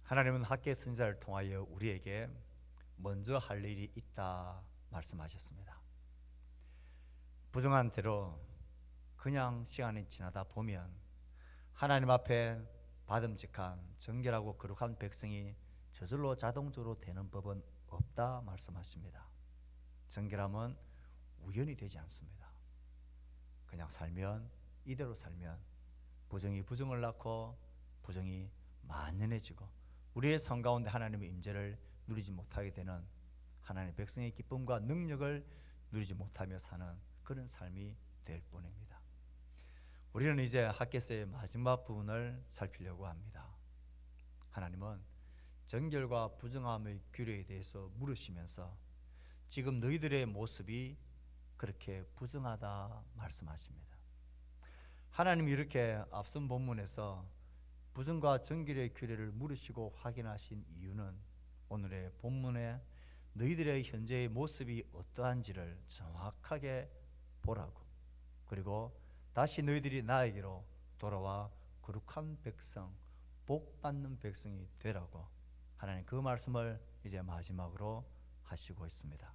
하나님은 학계 선지자를 통하여 우리에게 먼저 할 일이 있다 말씀하셨습니다. 부정한 대로 그냥 시간이 지나다 보면 하나님 앞에 받음직한 정결하고 거룩한 백성이 저절로 자동적으로 되는 법은 없다 말씀하십니다. 정결함은 우연이 되지 않습니다. 그냥 살면, 이대로 살면 부정이 부정을 낳고 부정이 만연해지고 우리의 삶 가운데 하나님의 임재를 누리지 못하게 되는, 하나님의 백성의 기쁨과 능력을 누리지 못하며 사는 그런 삶이 될 뿐입니다. 우리는 이제 학개서의 마지막 부분을 살피려고 합니다. 하나님은 정결과 부정함의 규례에 대해서 물으시면서 지금 너희들의 모습이 그렇게 부정하다 말씀하십니다. 하나님이 이렇게 앞선 본문에서 부정과 정결의 규례를 물으시고 확인하신 이유는 오늘의 본문에 너희들의 현재의 모습이 어떠한지를 정확하게 보라고, 그리고 다시 너희들이 나에게로 돌아와 거룩한 백성, 복 받는 백성이 되라고 하나님 그 말씀을 이제 마지막으로 하시고 있습니다.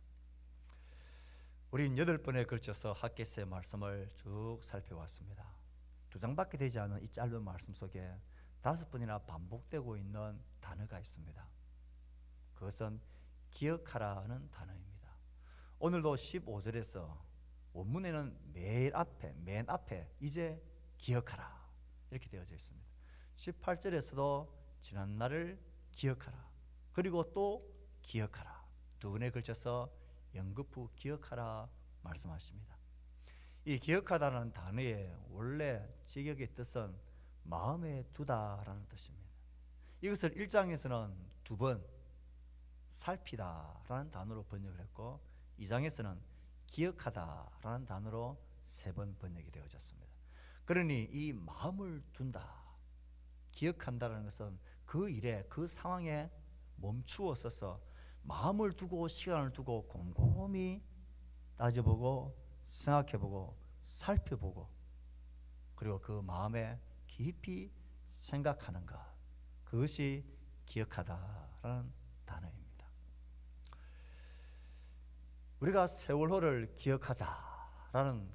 우리는 8번에 걸쳐서 학개서의 말씀을 쭉 살펴왔습니다. 2장밖에 되지 않은 이 짧은 말씀 속에 5번이나 반복되고 있는 단어가 있습니다. 그것은 기억하라는 단어입니다. 오늘도 15절에서 원문에는 맨 앞에 이제 기억하라 이렇게 되어져 있습니다. 18절에서도 지난 날을 기억하라, 그리고 또 기억하라, 2번에 걸쳐서 연거푸 기억하라 말씀하십니다. 이 기억하다는 단어의 원래 직역의 뜻은 마음에 두다라는 뜻입니다. 이것을 1장에서는 2번 살피다라는 단어로 번역을 했고 2장에서는 기억하다라는 단어로 3번 번역이 되어졌습니다. 그러니 이 마음을 둔다, 기억한다라는 것은 그 일에, 그 상황에 멈추어 서서 마음을 두고 시간을 두고 곰곰이 따져보고 생각해보고 살펴보고 그리고 그 마음에 깊이 생각하는 것, 그것이 기억하다라는 단어입니다. 우리가 세월호를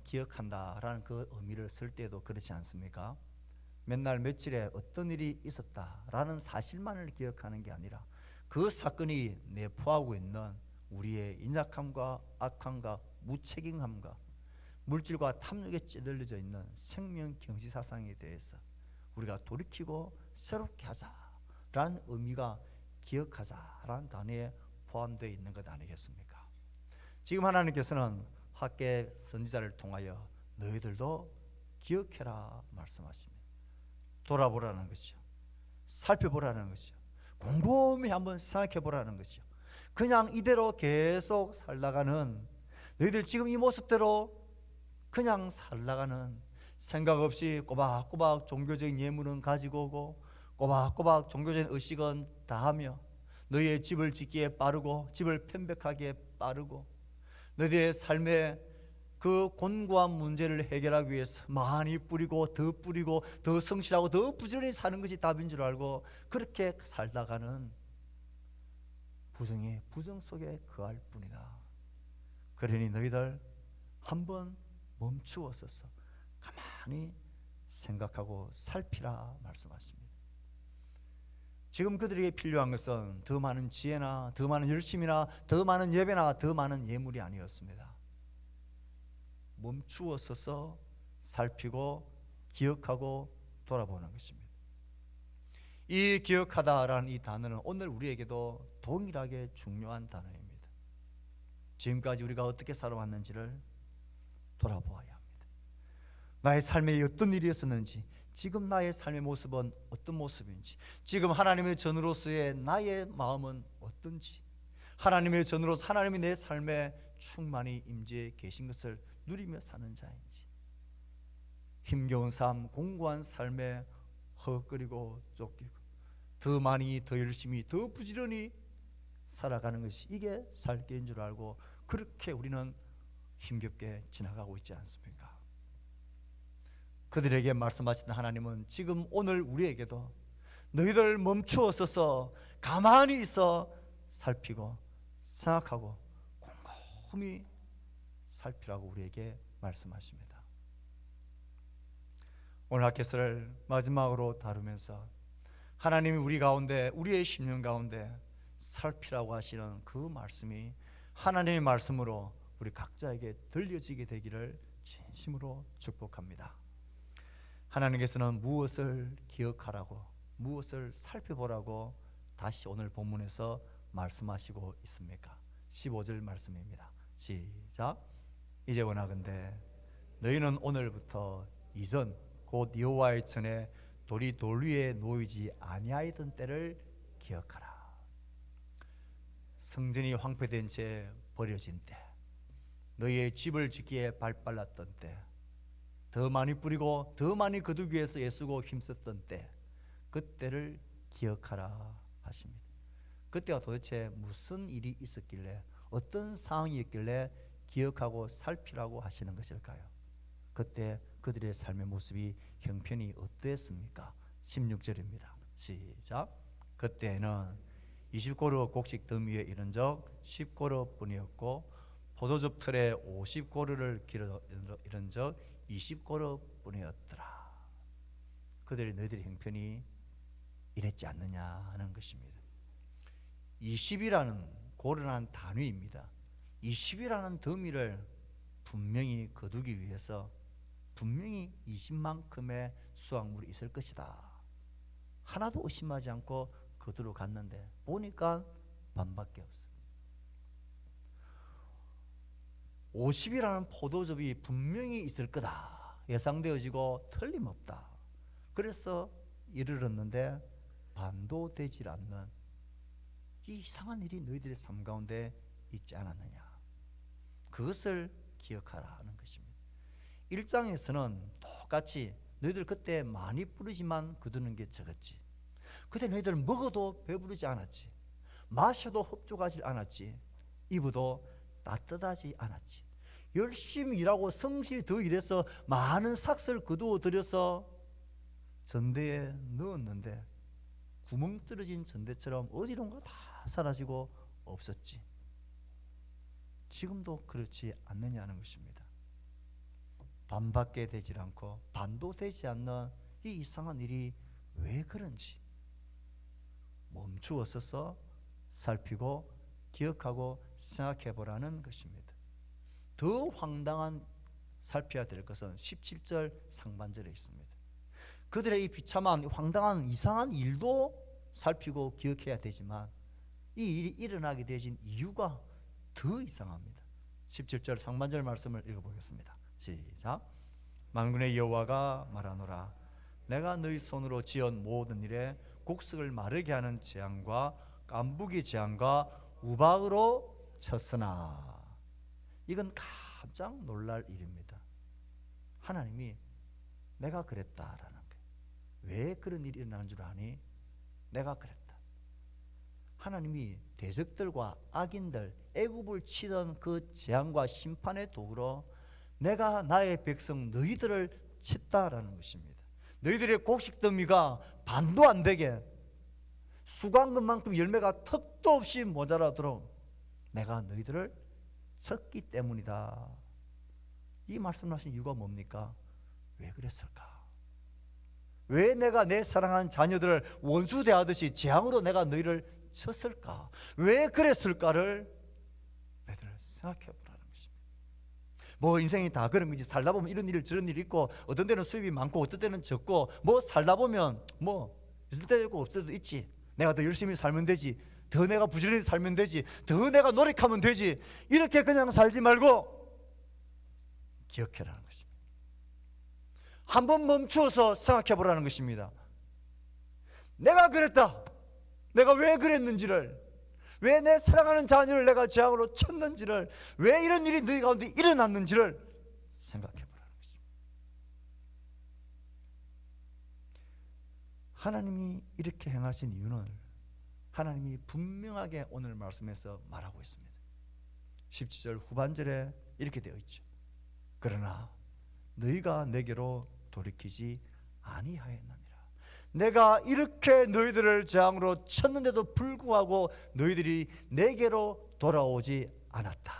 기억한다라는 그 의미를 쓸 때도 그렇지 않습니까? 맨날 며칠에 어떤 일이 있었다라는 사실만을 기억하는 게 아니라 그 사건이 내포하고 있는 우리의 인약함과 악함과 무책임함과 물질과 탐욕에 찌들려져 있는 생명 경시 사상에 대해서 우리가 돌이키고 새롭게 하자라는 의미가 기억하자라는 단어에 포함되어 있는 것 아니겠습니까? 지금 하나님께서는 학개 선지자를 통하여 너희들도 기억해라 말씀하십니다. 돌아보라는 것이죠. 살펴보라는 것이죠. 곰곰이 한번 생각해 보라는 것이죠. 그냥 이대로 계속 살다가는, 너희들 지금 이 모습대로 그냥 살다가는 생각 없이 꼬박꼬박 종교적인 예물은 가지고 오고 꼬박꼬박 종교적인 의식은 다하며 너희의 집을 짓기에 빠르고 집을 편백하기에 빠르고 너희들의 삶에 그 곤고한 문제를 해결하기 위해서 많이 뿌리고 더 성실하고 더 부지런히 사는 것이 답인 줄 알고 그렇게 살다가는 부정 속에 거할 뿐이다. 그러니 너희들 한번 멈추어서서 가만히 생각하고 살피라 말씀하십니다. 지금 그들에게 필요한 것은 더 많은 지혜나 더 많은 열심이나 더 많은 예배나 더 많은 예물이 아니었습니다. 멈추어 서서 살피고 기억하고 돌아보는 것입니다. 이 기억하다라는 이 단어는 오늘 우리에게도 동일하게 중요한 단어입니다. 지금까지 우리가 어떻게 살아왔는지를 돌아보아야 합니다. 나의 삶에 어떤 일이 있었는지, 지금 나의 삶의 모습은 어떤 모습인지, 지금 하나님의 전으로서의 나의 마음은 어떤지, 하나님의 전으로서 하나님이 내 삶에 충만히 임재해 계신 것을 누리며 사는 자인지, 힘겨운 삶, 공고한 삶에 허거리고 쫓기고 더 많이 더 열심히 더 부지런히 살아가는 것이 이게 살 길인 줄 알고 그렇게 우리는 힘겹게 지나가고 있지 않습니까? 그들에게 말씀하신 하나님은 지금 오늘 우리에게도 너희들 멈추어서서 가만히 있어 살피고 생각하고 곰곰이 살피라고 우리에게 말씀하십니다. 오늘 학개설을 마지막으로 다루면서 하나님이 우리 가운데, 우리의 심령 가운데 살피라고 하시는 그 말씀이 하나님의 말씀으로 우리 각자에게 들려지게 되기를 진심으로 축복합니다. 하나님께서는 무엇을 기억하라고, 무엇을 살펴보라고 다시 오늘 본문에서 말씀하시고 있습니까? 15절 말씀입니다. 시작. 이제 원하건대 너희는 오늘부터 이전 곧 여호와의 전에 돌이 돌 위에 놓이지 아니하였던 때를 기억하라. 성전이 황폐된 채 버려진 때, 너희의 집을 짓기에 발발랐던 때, 더 많이 뿌리고 더 많이 거두기 위해서 애쓰고 힘썼던 때, 그때를 기억하라 하십니다. 그때가 도대체 무슨 일이 있었길래, 어떤 상황이 있길래 기억하고 살피라고 하시는 것일까요? 그때 그들의 삶의 모습이 형편이 어땠습니까? 16절입니다. 시작. 그때는 20고루 곡식 덤 위에 이른 적 10고루 뿐이었고 포도즙 틀에 50고루를 이른 적 20고루 뿐이었더라. 너희들의 형편이 이랬지 않느냐 하는 것입니다. 20이라는 고른한 단위입니다. 20이라는 더미를 분명히 거두기 위해서 분명히 20만큼의 수확물이 있을 것이다. 하나도 의심하지 않고 거두러 갔는데 보니까 반밖에 없어. 50이라는 포도즙이 분명히 있을 거다 예상되어지고 틀림없다. 그래서 이르렀는데 반도 되질 않는 이 이상한 일이 너희들의 삶 가운데 있지 않았느냐. 그것을 기억하라 하는 것입니다. 1장에서는 똑같이 너희들 그때 많이 뿌리지만 거두는 게 적었지. 그때 너희들 먹어도 배부르지 않았지. 마셔도 흡족하지 않았지. 입어도 따뜻하지 않았지. 열심히 일하고 성실히 더 일해서 많은 삭슬 거두어 들여서 전대에 넣었는데 구멍 뚫어진 전대처럼 어디론가 다 사라지고 없었지. 지금도 그렇지 않느냐는 것입니다. 반밖에 되질 않고 반도 되지 않는 이 이상한 일이 왜 그런지 멈추어서서 살피고 기억하고 생각해 보라는 것입니다. 더 황당한 살펴야 될 것은 17절 상반절에 있습니다. 그들의 이 비참한 황당한 이상한 일도 살피고 기억해야 되지만 이 일이 일어나게 되신 이유가 더 이상합니다. 17절 상반절 말씀을 읽어보겠습니다. 시작. 만군의 여호와가 말하노라. 내가 너희 손으로 지은 모든 일에 곡식을 마르게 하는 재앙과 깐부기 재앙과 우박으로 쳤으나. 이건 깜짝 놀랄 일입니다. 하나님이 내가 그랬다라는 거예요. 왜 그런 일이 일어나는 줄 아니? 내가 그랬다. 하나님이 대적들과 악인들, 애굽을 치던 그 재앙과 심판의 도구로 내가 나의 백성 너희들을 쳤다라는 것입니다. 너희들의 곡식 더미가 반도 안 되게 수강금만큼 열매가 턱도 없이 모자라도록 내가 너희들을 쳤기 때문이다. 이 말씀하신 이유가 뭡니까? 왜 그랬을까? 왜 내가 내 사랑하는 자녀들을 원수 대하듯이 재앙으로 내가 너희를 쳤을까? 왜 그랬을까를 너희들 생각해 보라는 것입니다. 뭐 인생이 다 그런 거지. 살다 보면 이런 일 저런 일이 있고 어떤 때는 수입이 많고 어떤 때는 적고 뭐 살다 보면 뭐 있을 때도 있고 없을 때도 있지. 내가 더 열심히 살면 되지. 더 내가 부지런히 살면 되지. 더 내가 노력하면 되지. 이렇게 그냥 살지 말고 기억해라는 것입니다. 한번 멈추어서 생각해 보라는 것입니다. 내가 그랬다. 내가 왜 그랬는지를, 왜 내 사랑하는 자녀를 내가 재앙으로 쳤는지를, 왜 이런 일이 너희 가운데 일어났는지를 생각해 보라는 것입니다. 하나님이 이렇게 행하신 이유는 하나님이 분명하게 오늘 말씀에서 말하고 있습니다. 17절 후반절에 이렇게 되어 있죠. 그러나 너희가 내게로 돌이키지 아니하였느니라. 내가 이렇게 너희들을 재앙으로 쳤는데도 불구하고 너희들이 내게로 돌아오지 않았다.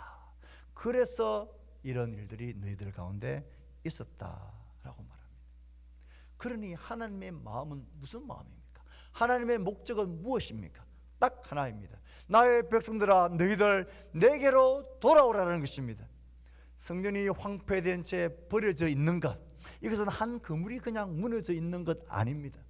그래서 이런 일들이 너희들 가운데 있었다라고 말합니다. 그러니 하나님의 마음은 무슨 마음입니까? 하나님의 목적은 무엇입니까? 딱 하나입니다. 나의 백성들아, 너희들 내게로 돌아오라는 것입니다. 성전이 황폐된 채 버려져 있는 것, 이것은 한 그물이 그냥 무너져 있는 것 아닙니다.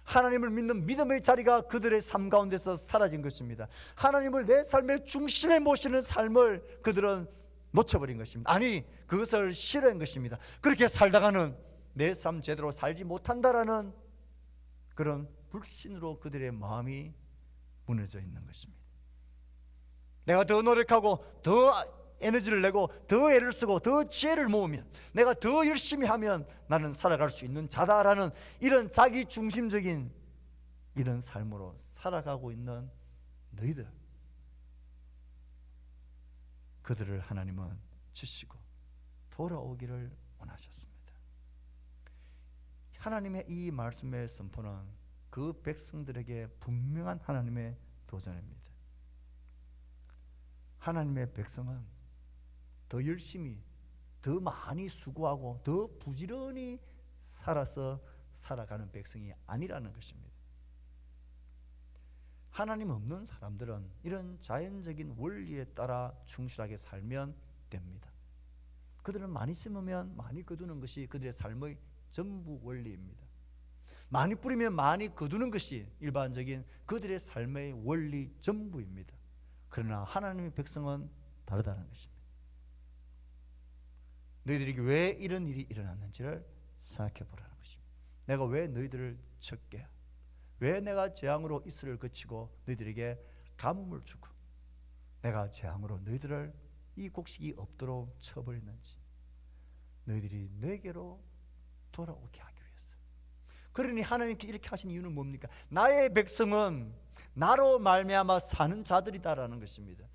하나님을 믿는 믿음의 자리가 그들의 삶 가운데서 사라진 것입니다. 하나님을 내 삶의 중심에 모시는 삶을 그들은 놓쳐버린 것입니다. 아니, 그것을 싫어한 것입니다. 그렇게 살다가는 내 삶 제대로 살지 못한다라는 그런 불신으로 그들의 마음이 무너져 있는 것입니다. 내가 더 노력하고 더 에너지를 내고 더 애를 쓰고 더 지혜를 모으면, 내가 더 열심히 하면 나는 살아갈 수 있는 자다라는 이런 자기 중심적인 이런 삶으로 살아가고 있는 너희들, 그들을 하나님은 주시고 돌아오기를 원하셨습니다. 하나님의 이 말씀의 선포는 그 백성들에게 분명한 하나님의 도전입니다. 하나님의 백성은 더 열심히, 더 많이 수고하고 더 부지런히 살아서 살아가는 백성이 아니라는 것입니다. 하나님 없는 사람들은 이런 자연적인 원리에 따라 충실하게 살면 됩니다. 그들은 많이 심으면 많이 거두는 것이 그들의 삶의 전부 원리입니다. 많이 뿌리면 많이 거두는 것이 일반적인 그들의 삶의 원리 전부입니다. 그러나 하나님의 백성은 다르다는 것입니다. 너희들에게 왜 이런 일이 일어났는지를 생각해 보라는 것입니다. 내가 왜 너희들을 쳤게, 왜 내가 재앙으로 이슬을 그치고 너희들에게 가뭄을 주고 내가 재앙으로 너희들을 이 곡식이 없도록 쳐버리는지, 너희들이 내게로 돌아오게 하기 위해서. 그러니 하나님께 이렇게 하신 이유는 뭡니까? 나의 백성은 나로 말미암아 사는 자들이다라는 것입니다.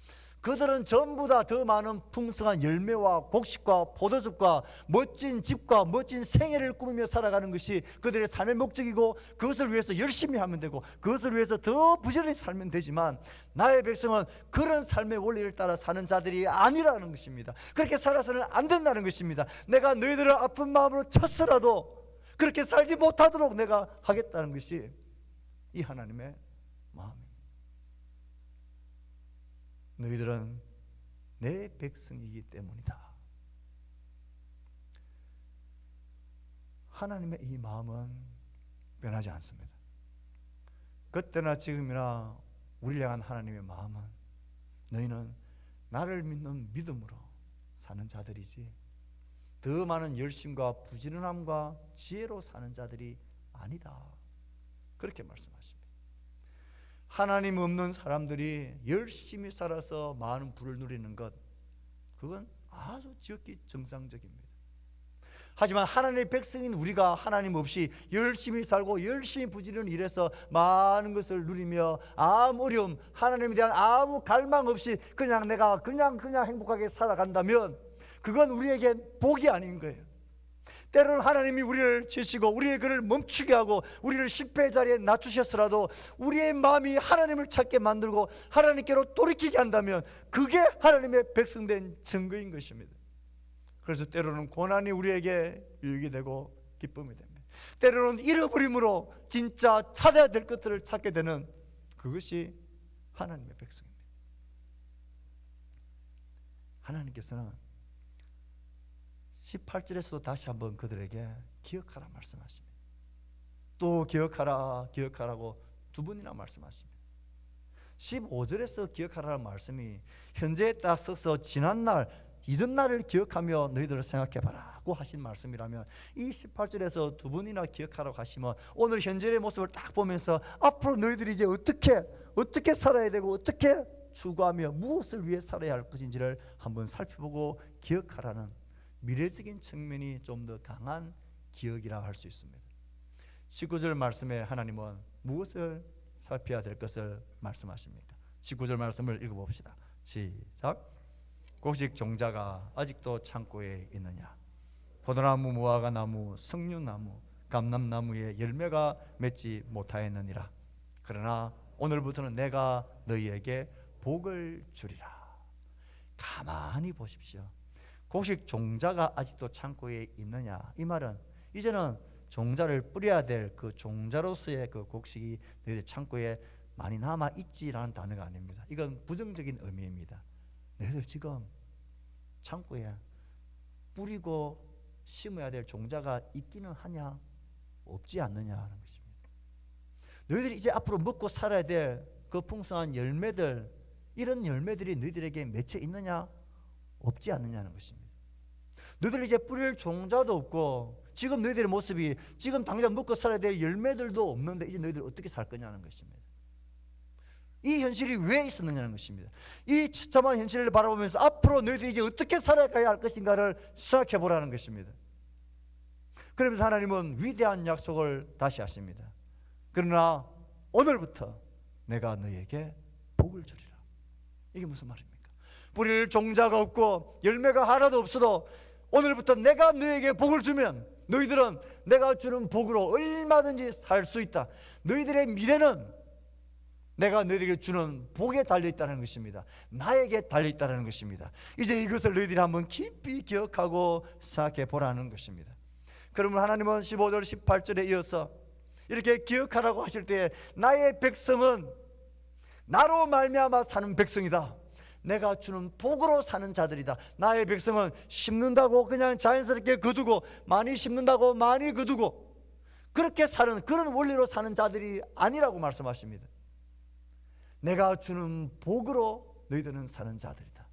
그들은 전부 다 더 많은 풍성한 열매와 곡식과 포도즙과 멋진 집과 멋진 생애를 꾸미며 살아가는 것이 그들의 삶의 목적이고, 그것을 위해서 열심히 하면 되고 그것을 위해서 더 부지런히 살면 되지만, 나의 백성은 그런 삶의 원리를 따라 사는 자들이 아니라는 것입니다. 그렇게 살아서는 안 된다는 것입니다. 내가 너희들을 아픈 마음으로 쳤으라도 그렇게 살지 못하도록 내가 하겠다는 것이 이 하나님의 마음입니다. 너희들은 내 백성이기 때문이다. 하나님의 이 마음은 변하지 않습니다. 그때나 지금이나 우리를 향한 하나님의 마음은, 너희는 나를 믿는 믿음으로 사는 자들이지 더 많은 열심과 부지런함과 지혜로 사는 자들이 아니다. 그렇게 말씀하십니다. 하나님 없는 사람들이 열심히 살아서 많은 부를 누리는 것, 그건 아주 지극히 정상적입니다. 하지만 하나님의 백성인 우리가 하나님 없이 열심히 살고 열심히 부지런히 일해서 많은 것을 누리며 아무 어려움, 하나님에 대한 아무 갈망 없이 그냥 내가 그냥 행복하게 살아간다면 그건 우리에게 복이 아닌 거예요. 때로는 하나님이 우리를 치시고 우리의 그를 멈추게 하고 우리를 실패의 자리에 낮추셨으라도 우리의 마음이 하나님을 찾게 만들고 하나님께로 돌이키게 한다면 그게 하나님의 백성된 증거인 것입니다. 그래서 때로는 고난이 우리에게 유익이 되고 기쁨이 됩니다. 때로는 잃어버림으로 진짜 찾아야 될 것들을 찾게 되는, 그것이 하나님의 백성입니다. 하나님께서는 18절에서도 다시 한번 그들에게 기억하라 말씀하십니다. 또 기억하라고 두 번이나 말씀하십니다. 15절에서 기억하라는 말씀이 현재에 딱 서서 지난날, 이전날을 기억하며 너희들을 생각해봐라고 하신 말씀이라면, 이 18절에서 두 번이나 기억하라고 하시면 오늘 현재의 모습을 딱 보면서 앞으로 너희들이 이제 어떻게 살아야 되고 어떻게 추구하며 무엇을 위해 살아야 할 것인지를 한번 살펴보고 기억하라는 미래적인 측면이 좀 더 강한 기억이라 할 수 있습니다. 19절 말씀에 하나님은 무엇을 살펴야 될 것을 말씀하십니까? 19절 말씀을 읽어봅시다. 시작. 곡식 종자가 아직도 창고에 있느냐? 포도나무, 무화과나무, 석류나무, 감람나무에 열매가 맺지 못하였느니라. 그러나 오늘부터는 내가 너희에게 복을 주리라. 가만히 보십시오. 곡식 종자가 아직도 창고에 있느냐? 이 말은 이제는 종자를 뿌려야 될 그 종자로서의 그 곡식이 너희들 창고에 많이 남아 있지라는 단어가 아닙니다. 이건 부정적인 의미입니다. 너희들 지금 창고에 뿌리고 심어야 될 종자가 있기는 하냐? 없지 않느냐는 것입니다. 너희들이 이제 앞으로 먹고 살아야 될 그 풍성한 열매들, 이런 열매들이 너희들에게 맺혀 있느냐? 없지 않느냐는 것입니다. 너희들이 이제 뿌릴 종자도 없고 지금 너희들의 모습이 지금 당장 먹고 살아야 될 열매들도 없는데 이제 너희들 어떻게 살 거냐는 것입니다. 이 현실이 왜 있었느냐는 것입니다. 이 처참한 현실을 바라보면서 앞으로 너희들이 이제 어떻게 살아가야 할 것인가를 생각해 보라는 것입니다. 그러면서 하나님은 위대한 약속을 다시 하십니다. 그러나 오늘부터 내가 너희에게 복을 주리라. 이게 무슨 말입니까? 뿌릴 종자가 없고 열매가 하나도 없어도 오늘부터 내가 너희에게 복을 주면 너희들은 내가 주는 복으로 얼마든지 살 수 있다. 너희들의 미래는 내가 너희들에게 주는 복에 달려있다는 것입니다. 나에게 달려있다는 것입니다. 이제 이것을 너희들이 한번 깊이 기억하고 생각해 보라는 것입니다. 그러면 하나님은 15절 18절에 이어서 이렇게 기억하라고 하실 때에 나의 백성은 나로 말미암아 사는 백성이다. 내가 주는 복으로 사는 자들이다. 나의 백성은 심는다고 그냥 자연스럽게 거두고 많이 심는다고 많이 거두고 그렇게 사는 그런 원리로 사는 자들이 아니라고 말씀하십니다. 내가 주는 복으로 너희들은 사는 자들이다.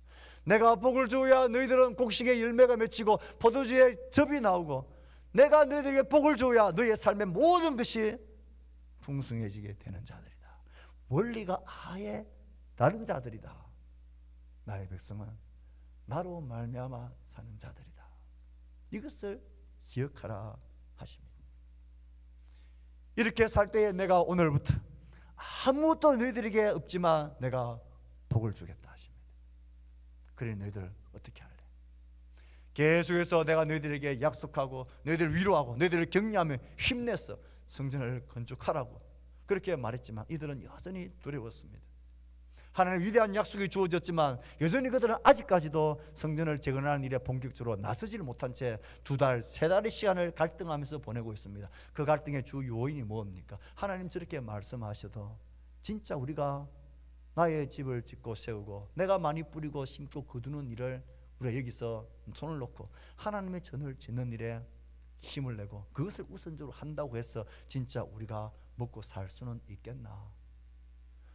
내가 복을 주어야 너희들은 곡식의 열매가 맺히고 포도주의 즙이 나오고 내가 너희들에게 복을 주어야 너희의 삶의 모든 것이 풍성해지게 되는 자들이다. 원리가 아예 다른 자들이다. 나의 백성은 나로 말미암아 사는 자들이다. 이것을 기억하라 하십니다. 이렇게 살 때에 내가 오늘부터 아무것도 너희들에게 없지만 내가 복을 주겠다 하십니다. 그래 너희들 어떻게 할래? 계속해서 내가 너희들에게 약속하고 너희들을 위로하고 너희들을 격려하며 힘내서 성전을 건축하라고 그렇게 말했지만 이들은 여전히 두려웠습니다. 하나님의 위대한 약속이 주어졌지만 여전히 그들은 아직까지도 성전을 재건하는 일에 본격적으로 나서지를 못한 채 2달, 3달의 시간을 갈등하면서 보내고 있습니다. 그 갈등의 주 요인이 뭡니까? 하나님 저렇게 말씀하셔도 진짜 우리가 나의 집을 짓고 세우고 내가 많이 뿌리고 심고 거두는 일을 우리가 여기서 손을 놓고 하나님의 전을 짓는 일에 힘을 내고 그것을 우선적으로 한다고 해서 진짜 우리가 먹고 살 수는 있겠나?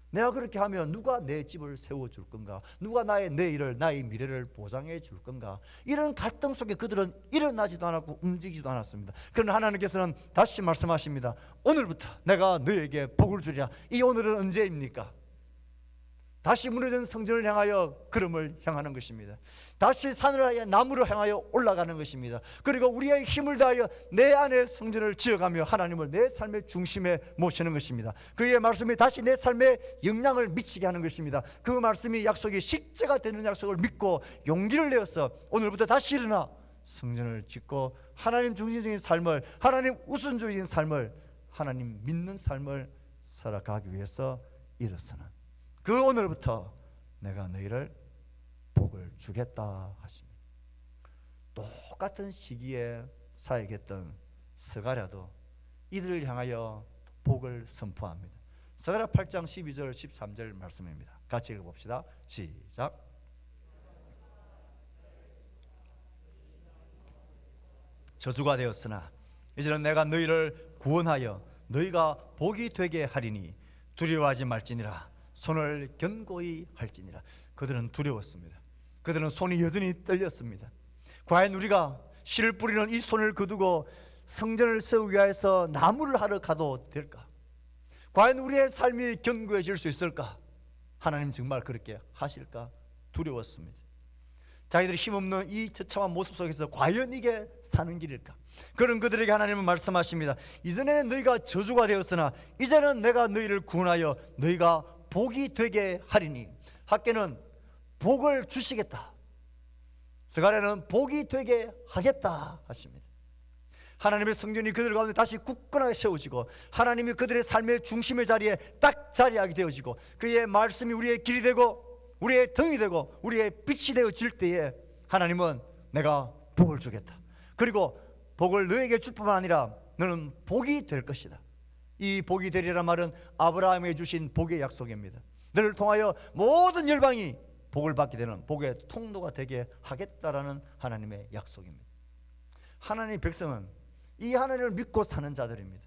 내가 그렇게 하면 누가 내 집을 세워줄 건가? 누가 나의 내일을 나의 미래를 보장해 줄 건가? 이런 갈등 속에 그들은 일어나지도 않았고 움직이지도 않았습니다. 그러나 하나님께서는 다시 말씀하십니다. 오늘부터 내가 너에게 복을 주리라. 이 오늘은 언제입니까? 다시 무너진 성전을 향하여 걸음을 향하는 것입니다. 다시 산을 향해 나무를 향하여 올라가는 것입니다. 그리고 우리의 힘을 다하여 내 안에 성전을 지어가며 하나님을 내 삶의 중심에 모시는 것입니다. 그의 말씀이 다시 내 삶에 영향을 미치게 하는 것입니다. 그 말씀이 약속이 실제가 되는 약속을 믿고 용기를 내어서 오늘부터 다시 일어나 성전을 짓고 하나님 중심적인 삶을, 하나님 우선주의인 삶을, 하나님 믿는 삶을 살아가기 위해서 일어서는 그 오늘부터 내가 너희를 복을 주겠다 하십니다. 똑같은 시기에 사역했던 스가랴도 이들을 향하여 복을 선포합니다. 스가랴 8장 12절 13절 말씀입니다. 같이 읽어봅시다. 시작. 저주가 되었으나 이제는 내가 너희를 구원하여 너희가 복이 되게 하리니 두려워하지 말지니라. 손을 견고히 할지니라. 그들은 두려웠습니다. 그들은 손이 여전히 떨렸습니다. 과연 우리가 씨를 뿌리는 이 손을 거두고 성전을 세우기 위해서 나무를 하러 가도 될까? 과연 우리의 삶이 견고해질 수 있을까? 하나님 정말 그렇게 하실까? 두려웠습니다. 자기들이 힘없는 이 처참한 모습 속에서 과연 이게 사는 길일까? 그런 그들에게 하나님은 말씀하십니다. 이전에는 너희가 저주가 되었으나 이제는 내가 너희를 구원하여 너희가 복이 되게 하리니. 학계는 복을 주시겠다. 스가랴는 복이 되게 하겠다 하십니다. 하나님의 성전이 그들 가운데 다시 굳건하게 세워지고 하나님이 그들의 삶의 중심의 자리에 딱 자리하게 되어지고 그의 말씀이 우리의 길이 되고 우리의 등이 되고 우리의 빛이 되어질 때에 하나님은 내가 복을 주겠다. 그리고 복을 너에게 줄 뿐만 아니라 너는 복이 될 것이다. 이 복이 되리란 말은 아브라함에게 주신 복의 약속입니다. 너를 통하여 모든 열방이 복을 받게 되는 복의 통로가 되게 하겠다라는 하나님의 약속입니다. 하나님의 백성은 이 하나님을 믿고 사는 자들입니다.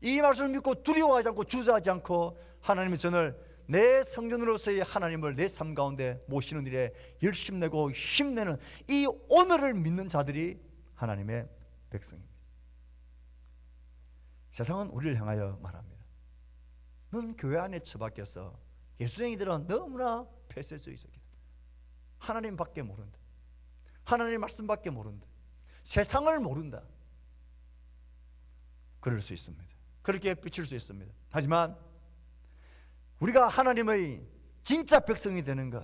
이 말씀을 믿고 두려워하지 않고 주저하지 않고 하나님의 전을 내 성전으로서의 하나님을 내 삶 가운데 모시는 일에 열심내고 힘내는 이 오늘을 믿는 자들이 하나님의 백성입니다. 세상은 우리를 향하여 말합니다. 넌 교회 안에 처박혀서 예수쟁이들은 너무나 폐쇄주의적이다. 하나님밖에 모른다. 하나님의 말씀밖에 모른다. 세상을 모른다. 그럴 수 있습니다. 그렇게 비칠 수 있습니다. 하지만 우리가 하나님의 진짜 백성이 되는 것,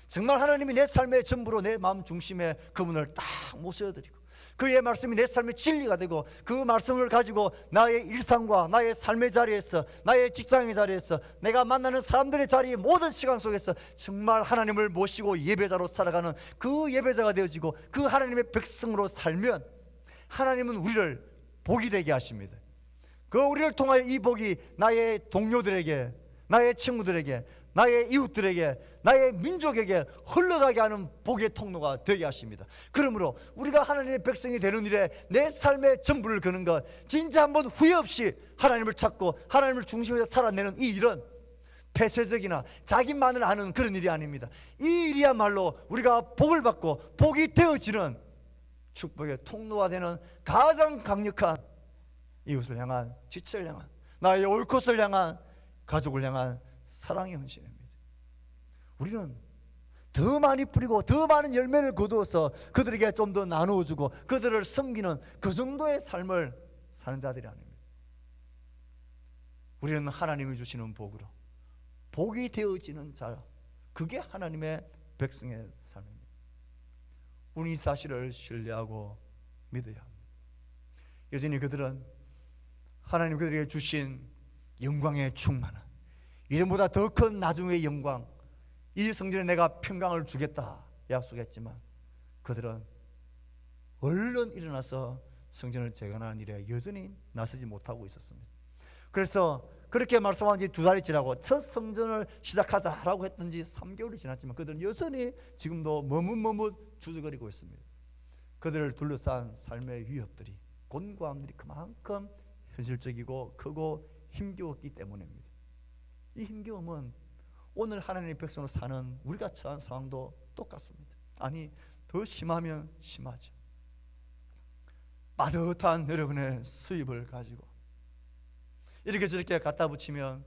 정말 하나님이 내 삶의 전부로 내 마음 중심에 그분을 딱 모셔드리고 그의 말씀이 내 삶의 진리가 되고 그 말씀을 가지고 나의 일상과 나의 삶의 자리에서 나의 직장의 자리에서 내가 만나는 사람들의 자리 모든 시간 속에서 정말 하나님을 모시고 예배자로 살아가는 그 예배자가 되어지고 그 하나님의 백성으로 살면 하나님은 우리를 복이 되게 하십니다. 그 우리를 통하여 이 복이 나의 동료들에게, 나의 친구들에게, 나의 이웃들에게, 나의 민족에게 흘러가게 하는 복의 통로가 되게 하십니다. 그러므로 우리가 하나님의 백성이 되는 일에 내 삶의 전부를 거는 것, 진짜 한번 후회 없이 하나님을 찾고 하나님을 중심에서 살아내는 이 일은 폐쇄적이나 자기만을 아는 그런 일이 아닙니다. 이 일이야말로 우리가 복을 받고 복이 되어지는 축복의 통로가 되는 가장 강력한 이웃을 향한, 지체를 향한, 나의 올 것을 향한, 가족을 향한 사랑의 헌신입니다. 우리는 더 많이 뿌리고 더 많은 열매를 거두어서 그들에게 좀 더 나누어주고 그들을 섬기는 그 정도의 삶을 사는 자들이 아닙니다. 우리는 하나님이 주시는 복으로 복이 되어지는 자, 그게 하나님의 백성의 삶입니다. 우리 이 사실을 신뢰하고 믿어야 합니다. 여전히 그들은 하나님 그들에게 주신 영광에 충만한, 이전보다 더 큰 나중의 영광, 이 성전에 내가 평강을 주겠다 약속했지만 그들은 얼른 일어나서 성전을 재건하는 일에 여전히 나서지 못하고 있었습니다. 그래서 그렇게 말씀한 지 2달이 지나고 첫 성전을 시작하자라고 했던 지 3개월이 지났지만 그들은 여전히 지금도 머뭇머뭇 주저거리고 있습니다. 그들을 둘러싼 삶의 위협들이, 곤고함들이 그만큼 현실적이고 크고 힘겨웠기 때문입니다. 이 힘겨움은 오늘 하나님의 백성으로 사는 우리가 처한 상황도 똑같습니다. 아니, 더 심하면 심하죠. 빠듯한 여러분의 수입을 가지고 이렇게 저렇게 갖다 붙이면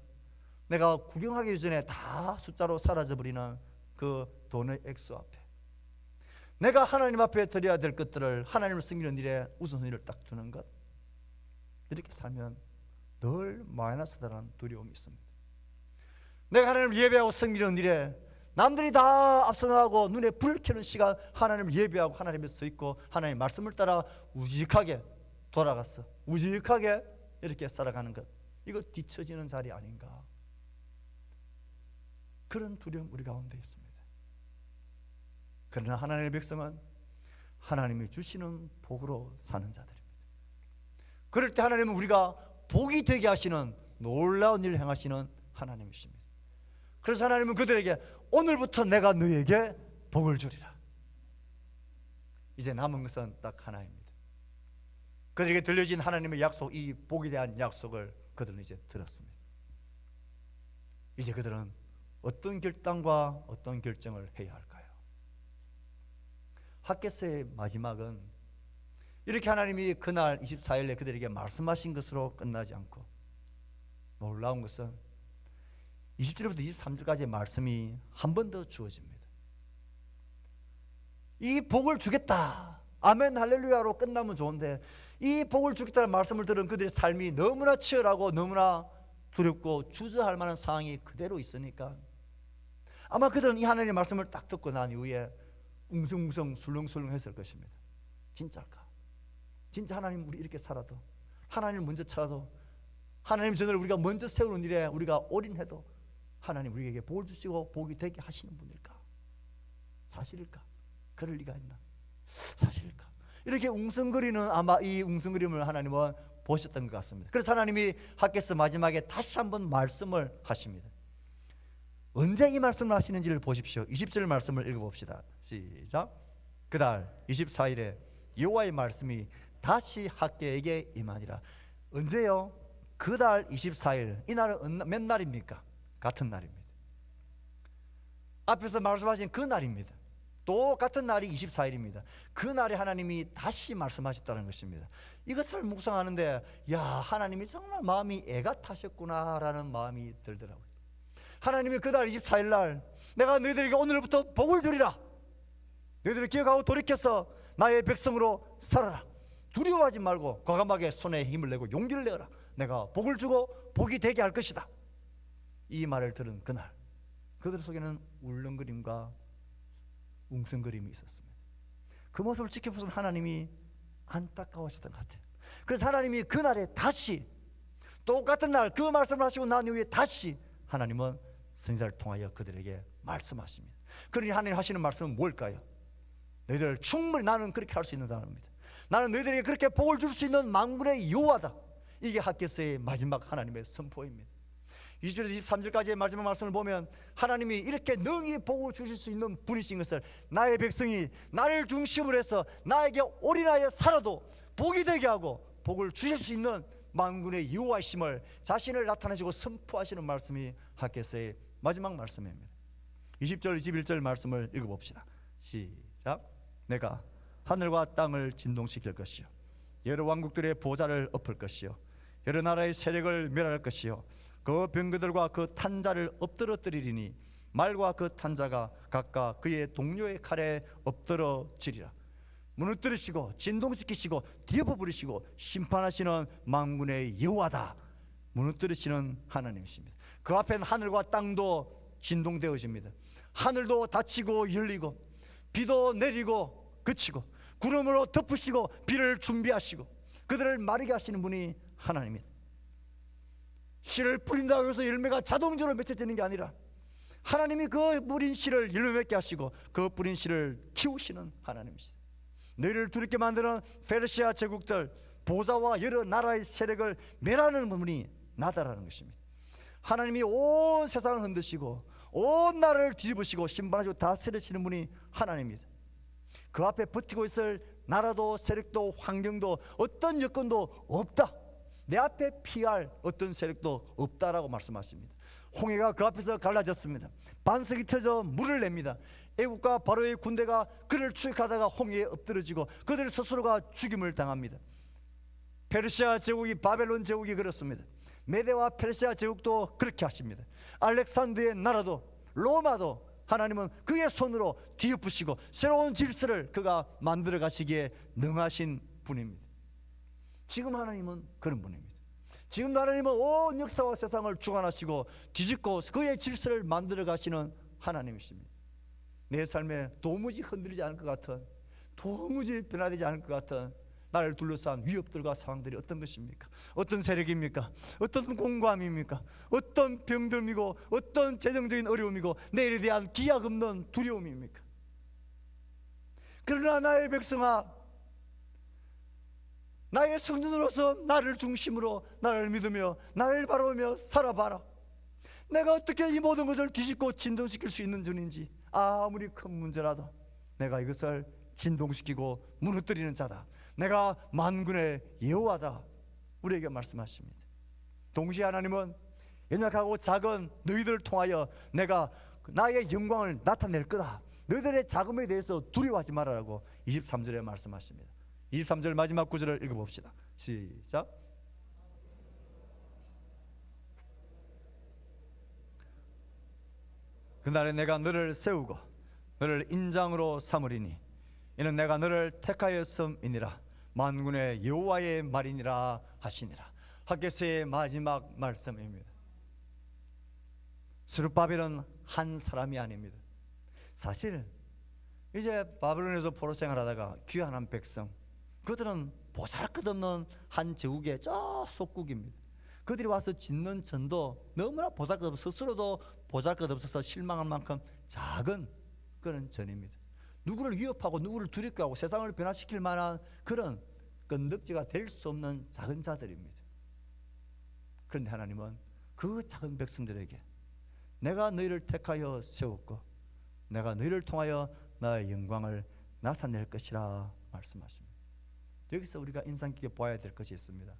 내가 구경하기 전에 다 숫자로 사라져버리는 그 돈의 액수 앞에 내가 하나님 앞에 드려야 될 것들을 하나님을 섬기는 일에 우선순위를 딱 두는 것, 이렇게 살면 늘 마이너스다라는 두려움이 있습니다. 내가 하나님을 예배하고 섬기는 일에 남들이 다 앞서 나가고 눈에 불을 켜는 시간 하나님을 예배하고 하나님에 서 있고 하나님의 말씀을 따라 우직하게 돌아갔어, 우직하게 이렇게 살아가는 것, 이거 뒤처지는 자리 아닌가, 그런 두려움 우리 가운데 있습니다. 그러나 하나님의 백성은 하나님이 주시는 복으로 사는 자들입니다. 그럴 때 하나님은 우리가 복이 되게 하시는 놀라운 일을 행하시는 하나님이십니다. 그래서 하나님은 그들에게 오늘부터 내가 너에게 복을 주리라. 이제 남은 것은 딱 하나입니다. 그들에게 들려진 하나님의 약속, 이 복에 대한 약속을 그들은 이제 들었습니다. 이제 그들은 어떤 결단과 어떤 결정을 해야 할까요? 핫게스의 마지막은 이렇게 하나님이 그날 24일에 그들에게 말씀하신 것으로 끝나지 않고 놀라운 것은 20절부터 23절까지의 말씀이 한 번 더 주어집니다. 이 복을 주겠다, 아멘 할렐루야로 끝나면 좋은데 이 복을 주겠다는 말씀을 들은 그들의 삶이 너무나 치열하고 너무나 두렵고 주저할 만한 상황이 그대로 있으니까 아마 그들은 이 하나님의 말씀을 딱 듣고 난 이후에 웅성웅성 술렁술렁 했을 것입니다. 진짜일까? 진짜 하나님 우리 이렇게 살아도, 하나님을 먼저 찾아도, 하나님 전을 우리가 먼저 세우는 일에 우리가 올인해도 하나님 우리에게 복을 주시고 복이 되게 하시는 분일까? 사실일까? 그럴 리가 있나? 사실일까? 이렇게 웅성거리는, 아마 이 웅성거림을 하나님은 보셨던 것 같습니다. 그래서 하나님이 학개서 마지막에 다시 한번 말씀을 하십니다. 언제 이 말씀을 하시는지를 보십시오. 20절 말씀을 읽어봅시다. 시작. 그달 24일에 여호와의 말씀이 다시 학개에게 임하니라. 언제요? 그달 24일. 이 날은 몇 날입니까? 같은 날입니다. 앞에서 말씀하신 그 날입니다. 똑같은 날이 24일입니다. 그 날에 하나님이 다시 말씀하셨다는 것입니다. 이것을 묵상하는데, 야, 하나님이 정말 마음이 애가 타셨구나라는 마음이 들더라고요. 하나님이 그달 24일 날 내가 너희들에게 오늘부터 복을 주리라. 너희들을 기억하고 돌이켜서 나의 백성으로 살아라. 두려워하지 말고 과감하게 손에 힘을 내고 용기를 내어라. 내가 복을 주고 복이 되게 할 것이다. 이 말을 들은 그날 그들 속에는 울렁거림과 웅성거림이 있었습니다. 그 모습을 지켜보던 하나님이 안타까우셨던 것 같아요. 그래서 하나님이 그날에 다시 똑같은 날 그 말씀을 하시고 난 이후에 다시 하나님은 선지자를 통하여 그들에게 말씀하십니다. 그러니 하나님 하시는 말씀은 뭘까요? 너희들 충분히 나는 그렇게 할 수 있는 사람입니다. 나는 너희들에게 그렇게 복을 줄 수 있는 만군의 여호와다. 이게 학개서의 마지막 하나님의 선포입니다. 20절에서 23절까지의 마지막 말씀을 보면 하나님이 이렇게 능히 복을 주실 수 있는 분이신 것을, 나의 백성이 나를 중심으로 해서 나에게 올인하여 살아도 복이 되게 하고 복을 주실 수 있는 만군의 여호와이심을 자신을 나타내시고 선포하시는 말씀이 학개서의 마지막 말씀입니다. 20절 21절 말씀을 읽어봅시다. 시작. 내가 하늘과 땅을 진동시킬 것이요 여러 왕국들의 보좌를 엎을 것이요 여러 나라의 세력을 멸할 것이요 그 병거들과 그 탄자를 엎드러뜨리리니 말과 그 탄자가 각각 그의 동료의 칼에 엎드러지리라. 무너뜨리시고 진동시키시고 뒤엎어버리시고 심판하시는 만군의 여호와다. 무너뜨리시는 하나님이십니다. 그 앞엔 하늘과 땅도 진동되어집니다. 하늘도 닫히고 열리고 비도 내리고 그치고 구름으로 덮으시고 비를 준비하시고 그들을 마르게 하시는 분이 하나님입니다. 씨를 뿌린다고 해서 열매가 자동적으로 맺혀지는 게 아니라 하나님이 그 뿌린 씨를 열매 맺게 하시고 그 뿌린 씨를 키우시는 하나님이시다. 너희를 두렵게 만드는 페르시아 제국들 보좌와 여러 나라의 세력을 멸하는 분이 나다라는 것입니다. 하나님이 온 세상을 흔드시고 온 나라를 뒤집으시고 심판하시고 다스리시는 분이 하나님입니다. 그 앞에 버티고 있을 나라도 세력도 환경도 어떤 여건도 없다. 내 앞에 피할 어떤 세력도 없다라고 말씀하십니다. 홍해가 그 앞에서 갈라졌습니다. 반석이 터져 물을 냅니다. 애국과 바로의 군대가 그를 추격하다가 홍해에 엎드러지고 그들 스스로가 죽임을 당합니다. 페르시아 제국이 바벨론 제국이 그렇습니다. 메대와 페르시아 제국도 그렇게 하십니다. 알렉산드의 나라도 로마도 하나님은 그의 손으로 뒤엎으시고 새로운 질서를 그가 만들어 가시기에 능하신 분입니다. 지금 하나님은 그런 분입니다. 지금 하나님은 온 역사와 세상을 주관하시고 뒤집고 그의 질서를 만들어 가시는 하나님이십니다. 내 삶에 도무지 흔들리지 않을 것 같은, 도무지 변화되지 않을 것 같은 나를 둘러싼 위협들과 상황들이 어떤 것입니까? 어떤 세력입니까? 어떤 공고함입니까? 어떤 병들이고 어떤 재정적인 어려움이고 내일에 대한 기약 없는 두려움입니까? 그러나 나의 백성아, 나의 성전으로서 나를 중심으로 나를 믿으며 나를 바라보며 살아봐라. 내가 어떻게 이 모든 것을 뒤집고 진동시킬 수 있는 주인지, 아무리 큰 문제라도 내가 이것을 진동시키고 무너뜨리는 자다. 내가 만군의 여호와다. 우리에게 말씀하십니다. 동시에 하나님은 연약하고 작은 너희들을 통하여 내가 나의 영광을 나타낼 거다. 너희들의 작음에 대해서 두려워하지 말아라고 23절에 말씀하십니다. 23절 마지막 구절을 읽어봅시다. 시작. 그날에 내가 너를 세우고 너를 인장으로 삼으리니 이는 내가 너를 택하였음이니라. 만군의 여호와의 말이니라 하시니라. 학개서의 마지막 말씀입니다. 스룹바벨은 한 사람이 아닙니다. 사실 이제 바벨론에서 포로 생활하다가 귀환한 백성, 그들은 보잘것없는 한 제국의 저 속국입니다. 그들이 와서 짓는 전도 너무나 보잘것없어, 스스로도 보잘것없어서 실망할 만큼 작은 그런 전입니다. 누구를 위협하고 누구를 두렵게 하고 세상을 변화시킬 만한 그런 건덕지가 될 수 없는 작은 자들입니다. 그런데 하나님은 그 작은 백성들에게 내가 너희를 택하여 세웠고 내가 너희를 통하여 나의 영광을 나타낼 것이라 말씀하십니다. 여기서 우리가 인상 깊게 보아야 될 것이 있습니다.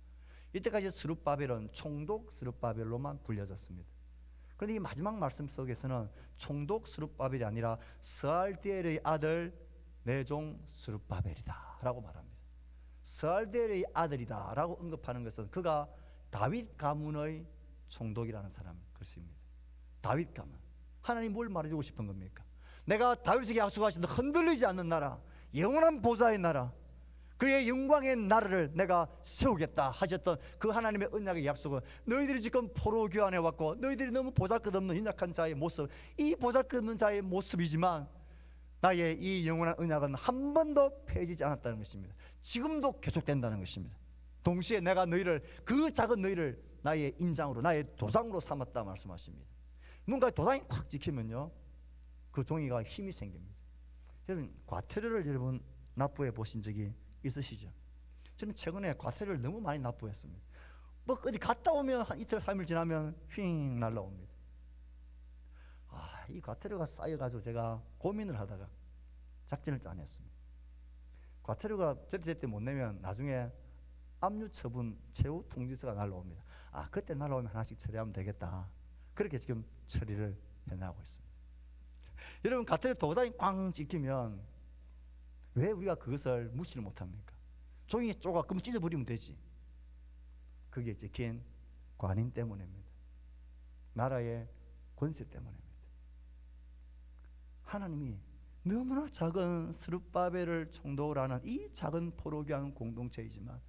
이때까지 스룹바벨은 총독 스룹바벨로만 불려졌습니다. 그런데 이 마지막 말씀 속에서는 총독 스룹바벨이 아니라 스알디엘의 아들 내종 스룹바벨이다 라고 말합니다. 스알디엘의 아들이다 라고 언급하는 것은 그가 다윗 가문의 총독이라는 사람 것입니다. 다윗 가문. 하나님 뭘 말해주고 싶은 겁니까? 내가 다윗에게 약속하신 흔들리지 않는 나라, 영원한 보좌의 나라, 그의 영광의 나라를 내가 세우겠다 하셨던 그 하나님의 언약의 약속은 너희들이 지금 포로교환해 왔고 너희들이 너무 보잘것없는 연약한 자의 모습, 이 보잘것없는 자의 모습이지만 나의 이 영원한 언약은 한 번도 폐지지 않았다는 것입니다. 지금도 계속된다는 것입니다. 동시에 내가 너희를, 그 작은 너희를 나의 인장으로, 나의 도장으로 삼았다 말씀하십니다. 뭔가 도장이 꽉 찍히면요 그 종이가 힘이 생깁니다. 여러분 과태료를 여러분 납부해 보신 적이 있으시죠? 저는 최근에 과태료를 너무 많이 납부했습니다. 뭐 어디 갔다 오면 한 이틀 3일 지나면 휙 날라옵니다. 이 과태료가 쌓여가지고 제가 고민을 하다가 작전을 짜냈습니다. 과태료가 제때 못 내면 나중에 압류 처분 최후 통지서가 날라옵니다. 그때 날라오면 하나씩 처리하면 되겠다. 그렇게 지금 처리를 해나가고 있습니다. 여러분 과태료 도장이 꽝 찍히면 왜 우리가 그것을 무시를 못합니까? 종이 쪼가 그럼 찢어버리면 되지. 그게 찍힌 관인 때문입니다. 나라의 권세 때문입니다. 하나님이 너무나 작은 스룹바벨을 총독으로 하는 이 작은 포로교환 공동체이지만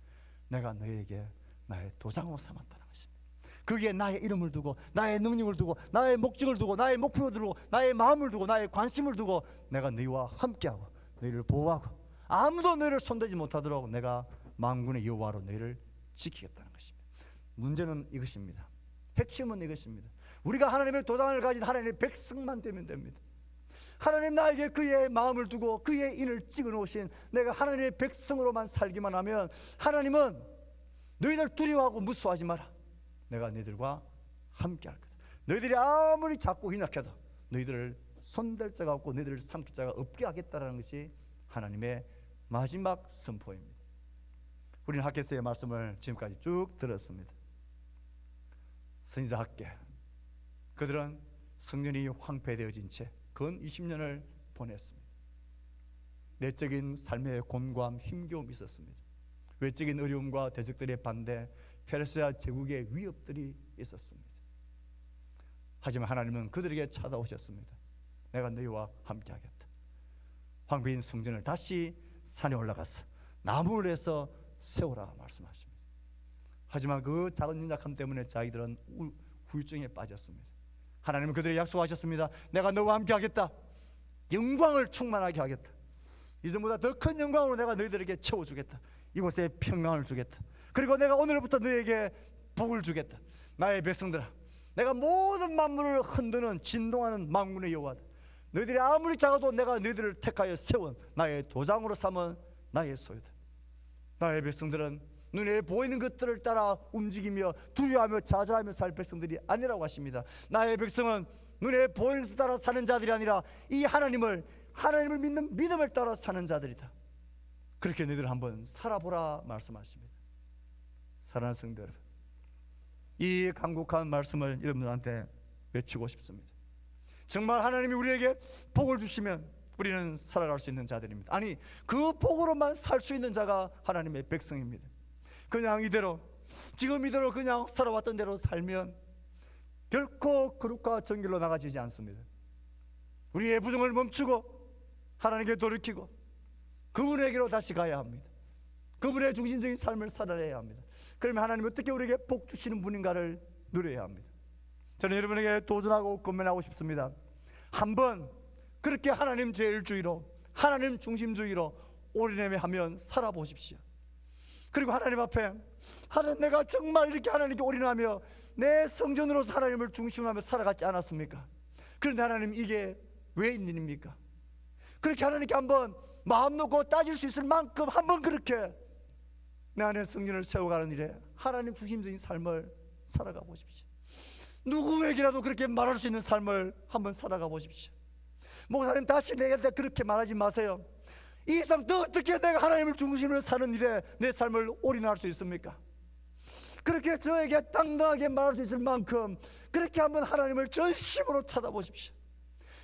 내가 너에게 나의 도장으로 삼았다는 것입니다. 거기에 나의 이름을 두고 나의 능력을 두고 나의 목적을 두고 나의 목표를 두고 나의 마음을 두고 나의 관심을 두고 내가 너희와 함께하고 너희를 보호하고 아무도 너희를 손대지 못하도록 내가 만군의 여호와로 너희를 지키겠다는 것입니다. 문제는 이것입니다. 핵심은 이것입니다. 우리가 하나님의 도장을 가진 하나님의 백성만 되면 됩니다. 하나님 나에게 그의 마음을 두고 그의 인을 찍어 놓으신 내가 하나님의 백성으로만 살기만 하면 하나님은 너희들 두려워하고 무서워하지 마라. 내가 너희들과 함께 할 거다. 너희들이 아무리 작고 휘약해도 너희들을 손댈 자가 없고 너희들을 삼킬 자가 없게 하겠다는 것이 하나님의 마지막 선포입니다. 우리는 학개서의 말씀을 지금까지 쭉 들었습니다. 선지자 학개, 그들은 성전이 황폐되어진 채 근 20년을 보냈습니다. 내적인 삶의 곤고함, 힘겨움이 있었습니다. 외적인 어려움과 대적들의 반대, 페르시아 제국의 위협들이 있었습니다. 하지만 하나님은 그들에게 찾아오셨습니다. 내가 너희와 함께하겠다. 황폐인 성전을 다시 산에 올라가서 나무를 해서 세우라 말씀하십니다. 하지만 그 작은 연약함 때문에 자기들은 후유증에 빠졌습니다. 하나님은 그들에게 약속하셨습니다. 내가 너와 함께 하겠다. 영광을 충만하게 하겠다. 이전보다 더 큰 영광으로 내가 너희들에게 채워주겠다. 이곳에 평강을 주겠다. 그리고 내가 오늘부터 너희에게 복을 주겠다. 나의 백성들아, 내가 모든 만물을 흔드는 진동하는 만군의 여호와다. 너희들이 아무리 작아도 내가 너희들을 택하여 세운 나의 도장으로 삼은 나의 소유다. 나의 백성들은 눈에 보이는 것들을 따라 움직이며 두려워하며 좌절하며 살 백성들이 아니라고 하십니다. 나의 백성은 눈에 보이는 것을 따라 사는 자들이 아니라 이 하나님을 믿는 믿음을 따라 사는 자들이다. 그렇게 너희들 한번 살아보라 말씀하십니다. 사랑하는 성도 여러분, 이 간곡한 말씀을 여러분들한테 외치고 싶습니다. 정말 하나님이 우리에게 복을 주시면 우리는 살아갈 수 있는 자들입니다. 아니, 그 복으로만 살 수 있는 자가 하나님의 백성입니다. 그냥 이대로 지금 이대로 그냥 살아왔던 대로 살면 결코 거룩과 정결로 나가지지 않습니다. 우리의 부정을 멈추고 하나님께 돌이키고 그분에게로 다시 가야 합니다. 그분의 중심적인 삶을 살아내야 합니다. 그러면 하나님 어떻게 우리에게 복 주시는 분인가를 누려야 합니다. 저는 여러분에게 도전하고 권면하고 싶습니다. 한번 그렇게 하나님 제일주의로 하나님 중심주의로 올인하며 살아보십시오. 그리고 하나님 앞에, 하나님, 내가 정말 이렇게 하나님께 올인하며 내 성전으로서 하나님을 중심으로 하며 살아갔지 않았습니까? 그런데 하나님, 이게 왜 있는 일입니까? 그렇게 하나님께 한번 마음 놓고 따질 수 있을 만큼 한번 그렇게 내 안에 성전을 세워가는 일에 하나님 중심적인 삶을 살아가 보십시오. 누구에게라도 그렇게 말할 수 있는 삶을 한번 살아가 보십시오. 목사님, 다시 내게 그렇게 말하지 마세요. 이 이상 더 어떻게 내가 하나님을 중심으로 사는 일에 내 삶을 올인할 수 있습니까? 그렇게 저에게 당당하게 말할 수 있을 만큼 그렇게 한번 하나님을 전심으로 찾아보십시오.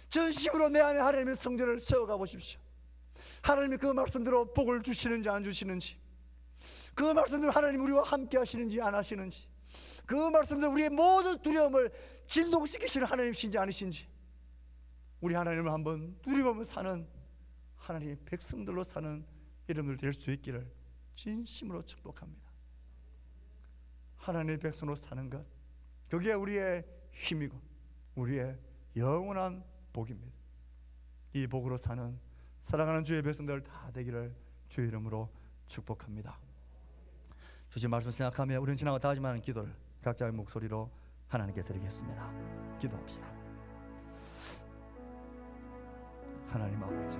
전심으로 내 안에 하나님의 성전을 세워가 보십시오. 하나님이 그 말씀대로 복을 주시는지 안 주시는지, 그 말씀대로 하나님 우리와 함께 하시는지 안 하시는지, 그 말씀대로 우리의 모든 두려움을 진동시키시는 하나님이신지 아니신지, 우리 하나님을 한번 누리면서 사는 하나님의 백성들로 사는 여러분들 될 수 있기를 진심으로 축복합니다. 하나님의 백성으로 사는 것, 그게 우리의 힘이고 우리의 영원한 복입니다. 이 복으로 사는 사랑하는 주의 백성들 다 되기를 주의 이름으로 축복합니다. 주신 말씀 생각하며 우리는 지나고 다하지만 기도를 각자의 목소리로 하나님께 드리겠습니다. 기도합시다. 하나님 아버지,